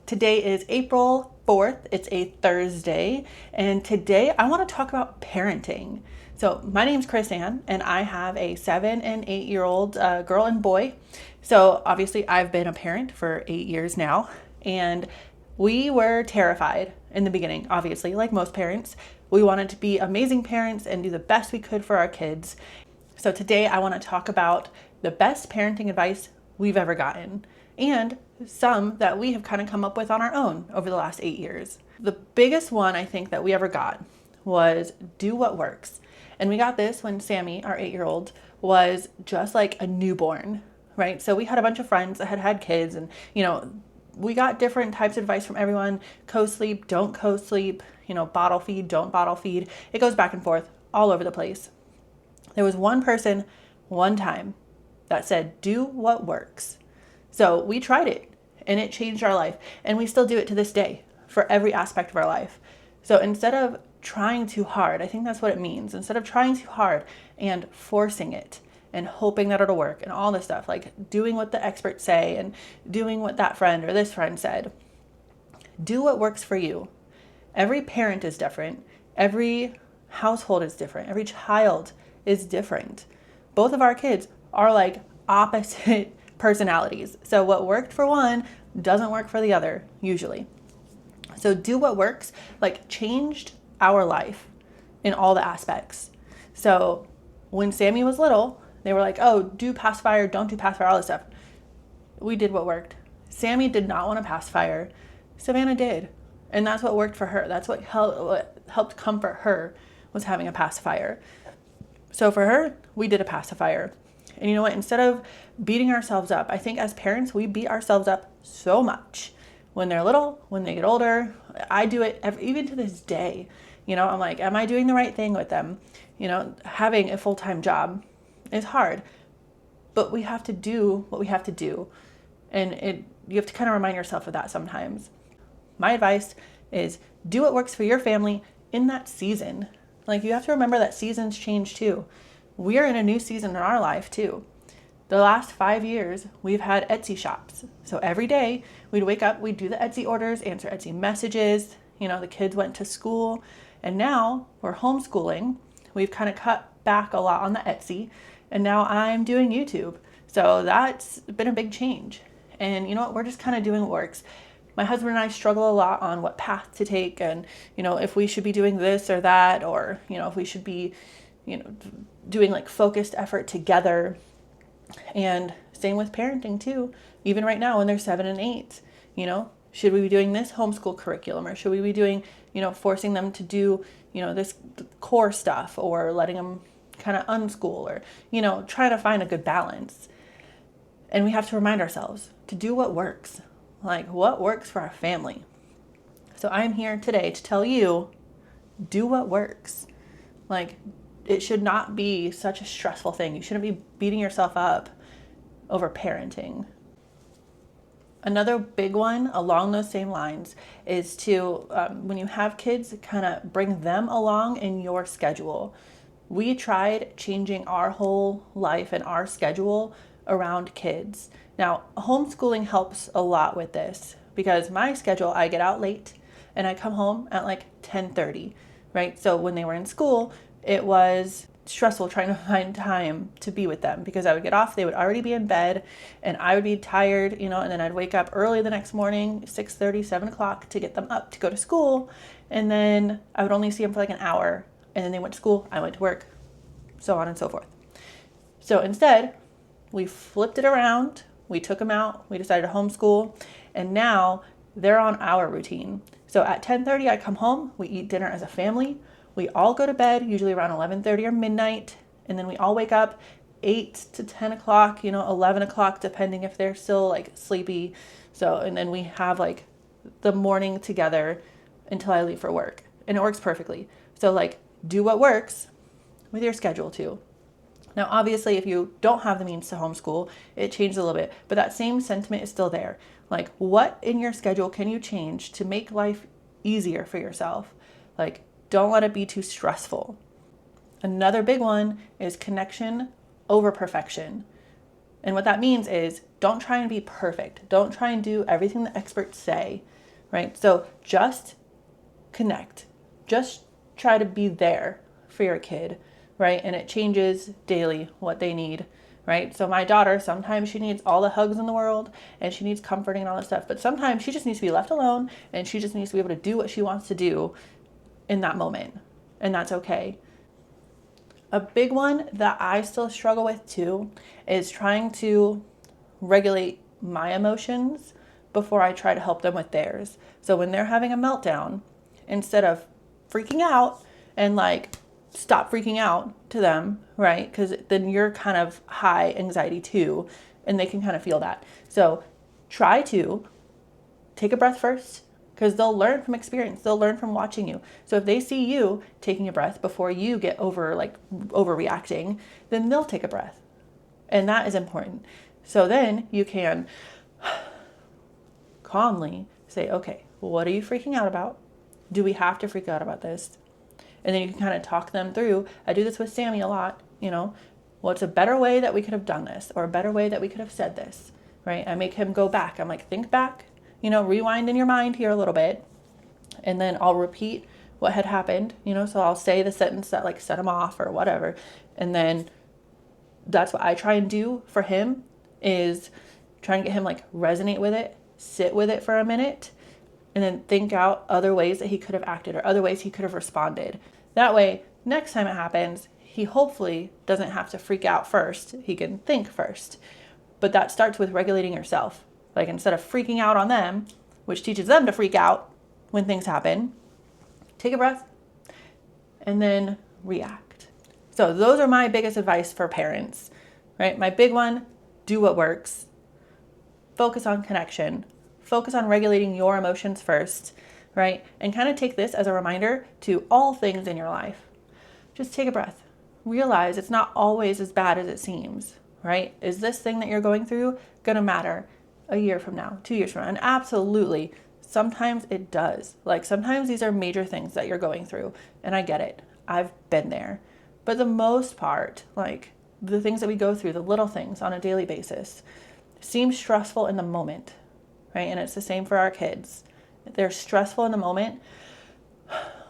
Today is April 4th. It's a Thursday. And today I want to talk about parenting. So my name's Chris Ann, and I have a 7 and 8-year-old girl and boy. So obviously I've been a parent for 8 years now. And we were terrified in the beginning, obviously, like most parents. We wanted to be amazing parents and do the best we could for our kids. So today I want to talk about the best parenting advice we've ever gotten and some that we have kind of come up with on our own over the last 8 years. The biggest one I think that we ever got was do what works. And we got this when Sammy, our 8-year-old, was just like a newborn, right? So we had a bunch of friends that had had kids, and we got different types of advice from everyone. Co-sleep, don't co-sleep, bottle feed, don't bottle feed. It goes back and forth all over the place. There was one person, one time, that said, do what works. So we tried it, and it changed our life. And we still do it to this day for every aspect of our life. So instead of trying too hard, I think that's what it means. Instead of trying too hard and forcing it and hoping that it'll work and all this stuff, like doing what the experts say and doing what that friend or this friend said, do what works for you. Every parent is different. Every household is different. Every child is different. Both of our kids are like opposite personalities. So what worked for one doesn't work for the other, usually. So do what works, like changed our life in all the aspects. So when Sammy was little, they were like, oh, do pacifier, don't do pacifier, all this stuff. We did what worked. Sammy did not want a pacifier. Savannah did. And that's what worked for her. That's what helped comfort her, was having a pacifier. So for her, we did a pacifier. And you know what? Instead of beating ourselves up, I think as parents, we beat ourselves up so much when they're little, when they get older. I do it even to this day. I'm like, am I doing the right thing with them? Having a full-time job is hard, but we have to do what we have to do. And you have to kind of remind yourself of that sometimes. My advice is do what works for your family in that season. Like, you have to remember that seasons change too. We are in a new season in our life too. The last 5 years, we've had Etsy shops. So every day we'd wake up, we'd do the Etsy orders, answer Etsy messages. The kids went to school, and now we're homeschooling. We've kind of cut back a lot on the Etsy, and now I'm doing YouTube. So that's been a big change. And you know what? We're just kind of doing what works. My husband and I struggle a lot on what path to take, and if we should be doing this or that, or if we should be doing like focused effort together. And same with parenting too. Even right now when they're 7 and 8, should we be doing this homeschool curriculum, or should we be doing, forcing them to do, this core stuff, or letting them kind of unschool, or, trying to find a good balance. And we have to remind ourselves to do what works, like what works for our family. So I'm here today to tell you, do what works. Like, it should not be such a stressful thing. You shouldn't be beating yourself up over parenting. Another big one along those same lines is to, when you have kids, kind of bring them along in your schedule. We tried changing our whole life and our schedule around kids. Now, homeschooling helps a lot with this, because my schedule, I get out late and I come home at like 10:30, right? So when they were in school, it was stressful trying to find time to be with them, because I would get off, they would already be in bed, and I would be tired, and then I'd wake up early the next morning, 6:30, 7 o'clock, to get them up to go to school. And then I would only see them for like an hour, and then they went to school, I went to work, so on and so forth. So instead, we flipped it around, we took them out, we decided to homeschool, and now they're on our routine. So at 10:30, I come home, we eat dinner as a family. We all go to bed, usually around 11:30 or midnight, and then we all wake up 8 to 10 o'clock, 11 o'clock, depending if they're still like sleepy. So, and then we have like the morning together until I leave for work, and it works perfectly. So like, do what works with your schedule too. Now, obviously, if you don't have the means to homeschool, it changes a little bit, but that same sentiment is still there. Like, what in your schedule can you change to make life easier for yourself? Like, don't let it be too stressful. Another big one is connection over perfection. And what that means is don't try and be perfect. Don't try and do everything the experts say, right? So just connect. Just try to be there for your kid, right? And it changes daily what they need, right? So my daughter, sometimes she needs all the hugs in the world and she needs comforting and all that stuff. But sometimes she just needs to be left alone and she just needs to be able to do what she wants to do in that moment. And that's okay. A big one that I still struggle with too is trying to regulate my emotions before I try to help them with theirs. So when they're having a meltdown, instead of freaking out and like stop freaking out to them, right? Because then you're kind of high anxiety too, and they can kind of feel that. So try to take a breath first, because they'll learn from experience. They'll learn from watching you. So if they see you taking a breath before you get overreacting, then they'll take a breath. And that is important. So then you can calmly say, okay, what are you freaking out about? Do we have to freak out about this? And then you can kind of talk them through. I do this with Sammy a lot, what's a better way that we could have done this, or a better way that we could have said this, right? I make him go back. I'm like, think back, rewind in your mind here a little bit. And then I'll repeat what had happened, so I'll say the sentence that like set him off or whatever. And then that's what I try and do for him, is try and get him like resonate with it, sit with it for a minute, and then think out other ways that he could have acted or other ways he could have responded. That way, next time it happens, he hopefully doesn't have to freak out first. He can think first. But that starts with regulating yourself. Like instead of freaking out on them, which teaches them to freak out when things happen, take a breath and then react. So those are my biggest advice for parents, right? My big one, do what works. Focus on connection. Focus on regulating your emotions first, right? And kind of take this as a reminder to all things in your life. Just take a breath. Realize it's not always as bad as it seems, right? Is this thing that you're going through going to matter a year from now, 2 years from now? And absolutely, sometimes it does. Like sometimes these are major things that you're going through, and I get it. I've been there. But the most part, like the things that we go through, the little things on a daily basis, seem stressful in the moment, right? And it's the same for our kids. If they're stressful in the moment,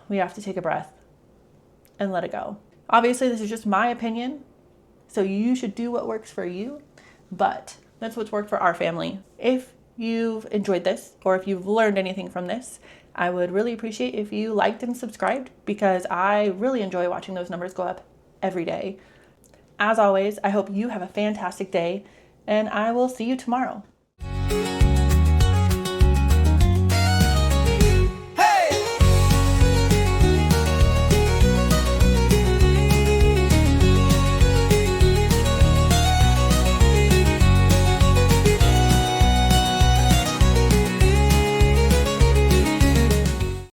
we have to take a breath and let it go. Obviously, this is just my opinion, so you should do what works for you, but that's what's worked for our family. If you've enjoyed this, or if you've learned anything from this, I would really appreciate if you liked and subscribed, because I really enjoy watching those numbers go up every day. As always, I hope you have a fantastic day, and I will see you tomorrow.